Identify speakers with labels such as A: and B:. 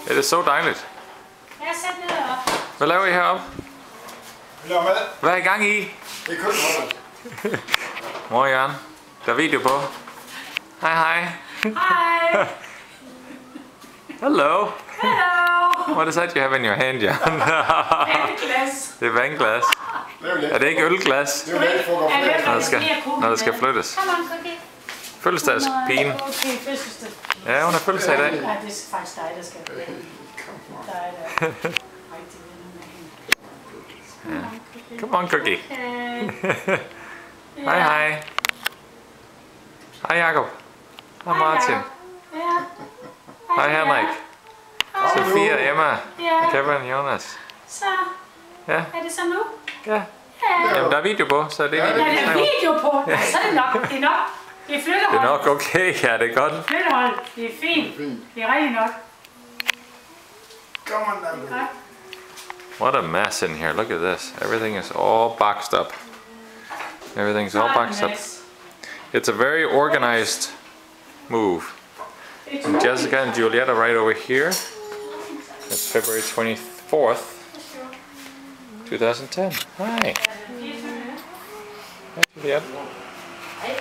A: Det er så dejligt.
B: Jeg sæt ned op.
A: Hvad laver I heroppe?
C: Vi laver mad.
A: Hvad er I gang i?
C: Det er køkkenholdet.
A: Mor Jørgen, der er video på. Hej hej.
B: Hej.
A: Hello.
B: Hello.
A: What is that you have in your hand, Jørgen?
B: Vandglas.
A: Det er vandglas.
C: Det er jo let.
A: Er det ikke ølglas?
C: Det er jo let for at gå flere.
A: Når der skal flyttes.
B: Kom on, Cookie.
A: Fødselsdagspigen.
B: Okay, fødselsdag.
A: Ja, hun har fødselsdag i dag.
B: Nej, det er faktisk dig, der skal. Dig, der er rigtig venner med hende.
A: Come on, Cookie.
B: Okay.
A: Hej hej. Hej Jakob. Hej Martin.
B: Ja.
A: Hej Henrik. Sofia, Emma,
B: Ja.
A: Kevin, Jonas.
B: Så
A: Ja,
B: er det så nu?
A: ja. Jamen der er video på, så det er
B: Ja,
A: ikke
B: der er video på. Nej, så er det nok. Det er nok. Det er
A: Det
B: flyttehold.
A: er nok okay, ja, det er godt.
B: Flyttehold. Det er fint. Det er rigtig nok.
C: Come on, Nando.
B: Godt.
A: What a mess in here. Look at this. Everything is all boxed up. Everything's all boxed up. It's a very organized move. And Jessica and Juliet are right over here. It's February 24th, 2010. Hi. Hi, Juliet.
B: Ja,